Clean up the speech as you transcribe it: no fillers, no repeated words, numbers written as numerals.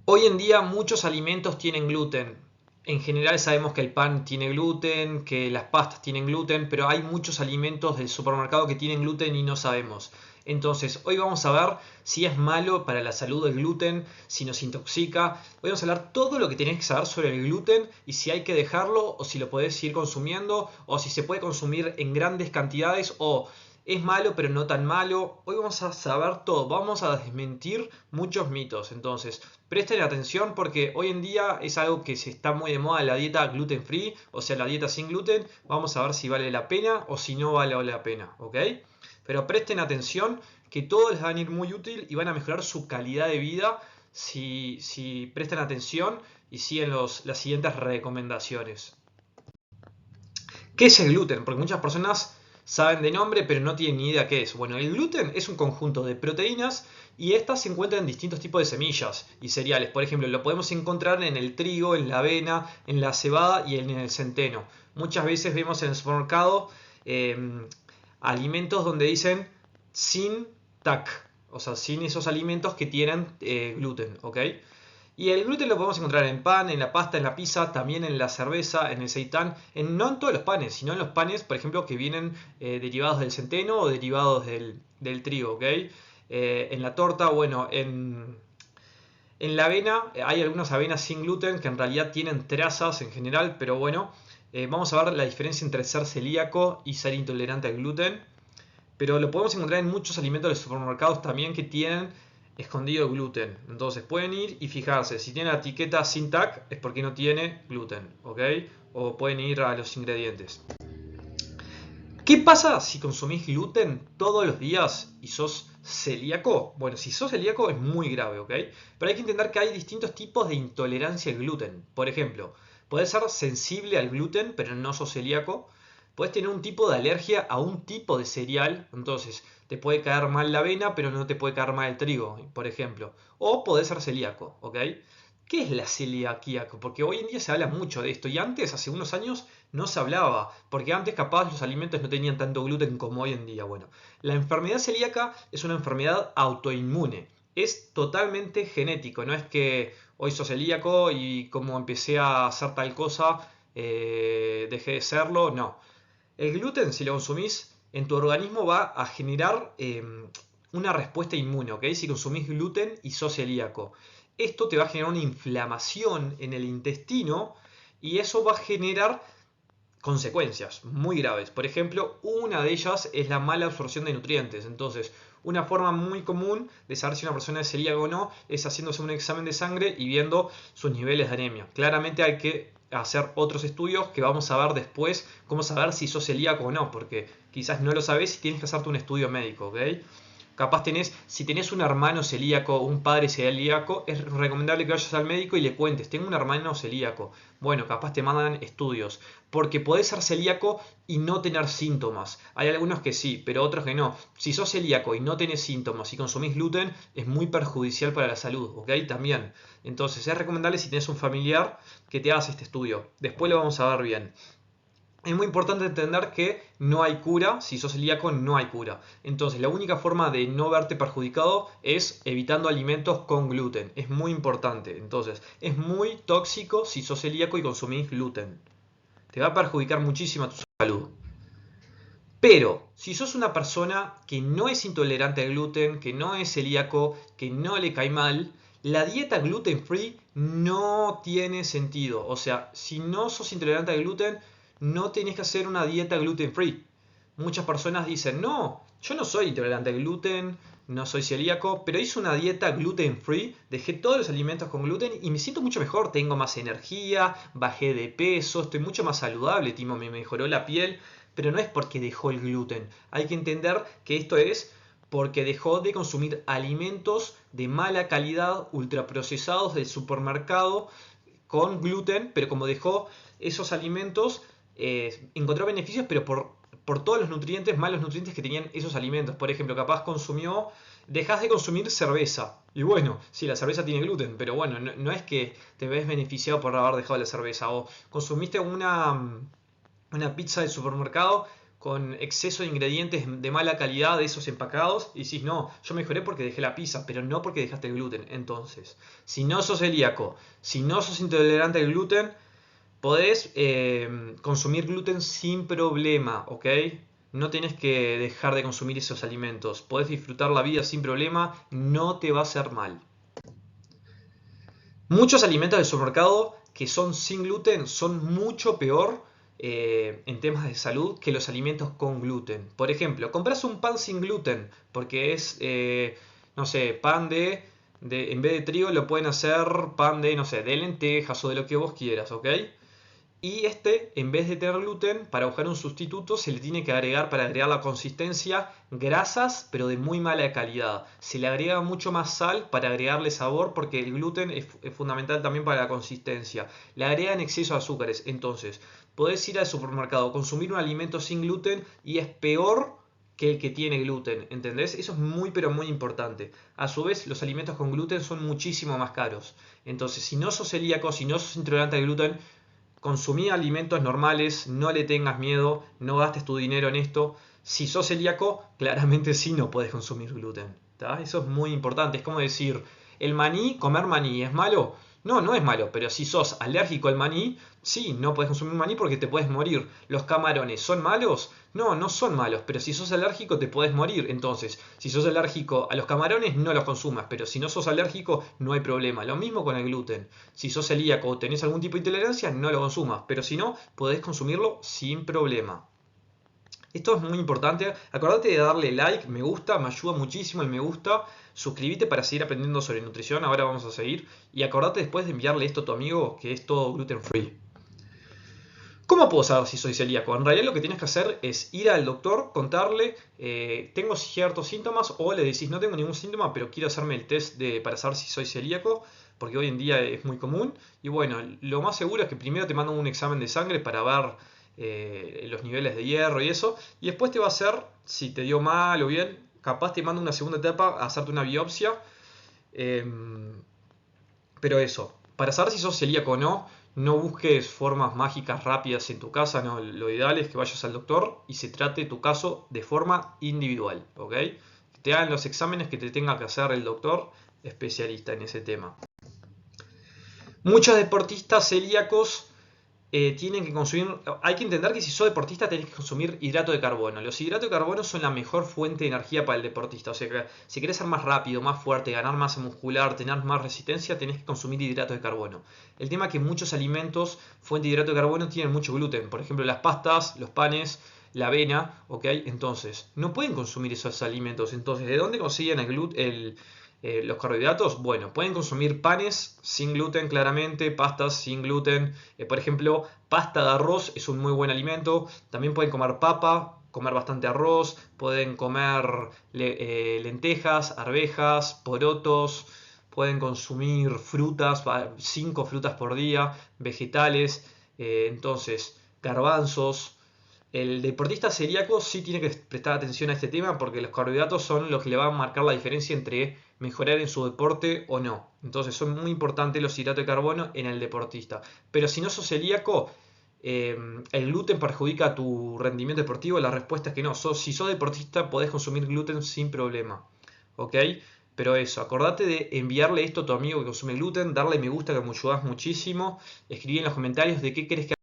Hoy en día muchos alimentos tienen gluten. En general sabemos que el pan tiene gluten, que las pastas tienen gluten, pero hay muchos alimentos del supermercado que tienen gluten y no sabemos. Entonces, hoy vamos a ver si es malo para la salud el gluten, si nos intoxica. Hoy vamos a hablar todo lo que tenés que saber sobre el gluten y si hay que dejarlo o si lo podés seguir consumiendo o si se puede consumir en grandes cantidades o es malo pero no tan malo. Hoy vamos a saber todo, vamos a desmentir muchos mitos. Entonces, presten atención porque hoy en día es algo que se está muy de moda, la dieta gluten free, o sea, la dieta sin gluten. Vamos a ver si vale la pena o si no vale la pena, ¿ok? Pero presten atención que todo les va a ir muy útil y van a mejorar su calidad de vida si prestan atención y siguen las siguientes recomendaciones. ¿Qué es el gluten? Porque muchas personas saben de nombre pero no tienen ni idea qué es. Bueno, el gluten es un conjunto de proteínas y estas se encuentran en distintos tipos de semillas y cereales. Por ejemplo, lo podemos encontrar en el trigo, en la avena, en la cebada y en el centeno. Muchas veces vemos en el supermercado eh, alimentos donde dicen sin TAC, o sea, sin esos alimentos que tienen gluten, ¿ok? Y el gluten lo podemos encontrar en pan, en la pasta, en la pizza, también en la cerveza, en el seitán, no en todos los panes, sino en los panes, por ejemplo, que vienen derivados del centeno o derivados del trigo, ¿ok? En la torta, bueno, en la avena, hay algunas avenas sin gluten que en realidad tienen trazas en general, pero bueno, vamos a ver la diferencia entre ser celíaco y ser intolerante al gluten. Pero lo podemos encontrar en muchos alimentos de los supermercados también que tienen escondido gluten. Entonces pueden ir y fijarse, si tiene la etiqueta sin TAC es porque no tiene gluten, ¿ok? O pueden ir a los ingredientes. ¿Qué pasa si consumís gluten todos los días y sos celíaco? Bueno, si sos celíaco es muy grave, ¿ok? Pero hay que entender que hay distintos tipos de intolerancia al gluten. Por ejemplo, podés ser sensible al gluten, pero no sos celíaco. Podés tener un tipo de alergia a un tipo de cereal, entonces te puede caer mal la avena, pero no te puede caer mal el trigo, por ejemplo. O podés ser celíaco, ¿ok? ¿Qué es la celiaquía? Porque hoy en día se habla mucho de esto y antes, hace unos años, no se hablaba, porque antes capaz los alimentos no tenían tanto gluten como hoy en día. Bueno, la enfermedad celíaca es una enfermedad autoinmune, es totalmente genético, no es que hoy sos celíaco y como empecé a hacer tal cosa, dejé de serlo, no. El gluten, si lo consumís, en tu organismo va a generar una respuesta inmune, ¿ok? Si consumís gluten y sos celíaco. Esto te va a generar una inflamación en el intestino y eso va a generar consecuencias muy graves. Por ejemplo, una de ellas es la mala absorción de nutrientes. Entonces, una forma muy común de saber si una persona es celíaca o no es haciéndose un examen de sangre y viendo sus niveles de anemia. Claramente hay que hacer otros estudios que vamos a ver después, cómo saber si sos celíaco o no, porque quizás no lo sabes y tienes que hacerte un estudio médico, ¿ok? Capaz si tenés un hermano celíaco, un padre celíaco, es recomendable que vayas al médico y le cuentes, tengo un hermano celíaco. Bueno, capaz te mandan estudios, porque podés ser celíaco y no tener síntomas. Hay algunos que sí, pero otros que no. Si sos celíaco y no tenés síntomas y consumís gluten, es muy perjudicial para la salud, ¿ok? También. Entonces es recomendable si tenés un familiar que te hagas este estudio. Después lo vamos a ver bien. Es muy importante entender que no hay cura, si sos celíaco no hay cura. Entonces la única forma de no verte perjudicado es evitando alimentos con gluten. Es muy importante. Entonces es muy tóxico si sos celíaco y consumís gluten. Te va a perjudicar muchísimo tu salud. Pero si sos una persona que no es intolerante al gluten, que no es celíaco, que no le cae mal, la dieta gluten free no tiene sentido. O sea, si no sos intolerante al gluten, no tenés que hacer una dieta gluten free. Muchas personas dicen, no, yo no soy intolerante al gluten, no soy celíaco, pero hice una dieta gluten free, dejé todos los alimentos con gluten y me siento mucho mejor, tengo más energía, bajé de peso, estoy mucho más saludable, Timo, me mejoró la piel, pero no es porque dejó el gluten. Hay que entender que esto es porque dejó de consumir alimentos de mala calidad, ultraprocesados del supermercado con gluten, pero como dejó esos alimentos, encontró beneficios, pero por todos los nutrientes, malos nutrientes que tenían esos alimentos. Por ejemplo, capaz dejás de consumir cerveza. Y bueno, sí, la cerveza tiene gluten, pero bueno, no es que te ves beneficiado por haber dejado la cerveza. O consumiste una pizza del supermercado con exceso de ingredientes de mala calidad de esos empacados y decís, no, yo mejoré porque dejé la pizza, pero no porque dejaste el gluten. Entonces, si no sos celíaco, si no sos intolerante al gluten, podés consumir gluten sin problema, ¿ok? No tenés que dejar de consumir esos alimentos. Podés disfrutar la vida sin problema, no te va a hacer mal. Muchos alimentos del supermercado que son sin gluten son mucho peor en temas de salud que los alimentos con gluten. Por ejemplo, compras un pan sin gluten porque es, no sé, pan en vez de trigo lo pueden hacer pan de, no sé, de lentejas o de lo que vos quieras, ¿ok? Y en vez de tener gluten, para buscar un sustituto, se le tiene que agregar, para agregar la consistencia, grasas, pero de muy mala calidad. Se le agrega mucho más sal para agregarle sabor, porque el gluten es fundamental también para la consistencia. Le agregan exceso de azúcares. Entonces, podés ir al supermercado, consumir un alimento sin gluten y es peor que el que tiene gluten, ¿entendés? Eso es muy pero muy importante. A su vez, los alimentos con gluten son muchísimo más caros. Entonces, si no sos celíaco, si no sos intolerante al gluten, consumí alimentos normales, no le tengas miedo, no gastes tu dinero en esto. Si sos celíaco, claramente sí no puedes consumir gluten. ¿Tá? Eso es muy importante. Es como decir, ¿el maní, comer maní es malo? No, no es malo, pero si sos alérgico al maní, sí, no puedes consumir maní porque te puedes morir. ¿Los camarones son malos? No, no son malos, pero si sos alérgico te puedes morir. Entonces, si sos alérgico a los camarones, no los consumas, pero si no sos alérgico, no hay problema. Lo mismo con el gluten. Si sos celíaco o tenés algún tipo de intolerancia, no lo consumas, pero si no, podés consumirlo sin problema. Esto es muy importante. Acordate de darle like, me gusta, me ayuda muchísimo el me gusta. Suscríbete para seguir aprendiendo sobre nutrición. Ahora vamos a seguir. Y acordate después de enviarle esto a tu amigo que es todo gluten free. ¿Cómo puedo saber si soy celíaco? En realidad lo que tienes que hacer es ir al doctor, contarle, tengo ciertos síntomas, o le decís no tengo ningún síntoma, pero quiero hacerme el test para saber si soy celíaco, porque hoy en día es muy común. Y bueno, lo más seguro es que primero te mandan un examen de sangre para ver los niveles de hierro y eso, y después te va a hacer, si te dio mal o bien, capaz te manda una segunda etapa a hacerte una biopsia. Pero eso, para saber si sos celíaco o no, no busques formas mágicas rápidas en tu casa, no, lo ideal es que vayas al doctor y se trate tu caso de forma individual, ¿ok? Que te hagan los exámenes que te tenga que hacer el doctor especialista en ese tema. Muchos deportistas celíacos tienen que consumir, hay que entender que si sos deportista tenés que consumir hidrato de carbono. Los hidratos de carbono son la mejor fuente de energía para el deportista. O sea que si querés ser más rápido, más fuerte, ganar masa muscular, tener más resistencia, tenés que consumir hidratos de carbono. El tema es que muchos alimentos, fuente de hidrato de carbono, tienen mucho gluten. Por ejemplo, las pastas, los panes, la avena, ¿ok? Entonces, no pueden consumir esos alimentos. Entonces, ¿de dónde consiguen los carbohidratos? Bueno, pueden consumir panes sin gluten claramente, pastas sin gluten. Por ejemplo, pasta de arroz es un muy buen alimento. También pueden comer papa, comer bastante arroz. Pueden comer lentejas, arvejas, porotos. Pueden consumir frutas, 5 frutas por día, vegetales. Entonces, garbanzos. El deportista celíaco sí tiene que prestar atención a este tema porque los carbohidratos son los que le van a marcar la diferencia entre mejorar en su deporte o no. Entonces son muy importantes los hidratos de carbono en el deportista. Pero si no sos celíaco, el gluten perjudica tu rendimiento deportivo. La respuesta es que no. Si sos deportista podés consumir gluten sin problema. ¿Ok? Pero eso, acordate de enviarle esto a tu amigo que consume gluten, darle me gusta que me ayudas muchísimo. Escribí en los comentarios de qué querés que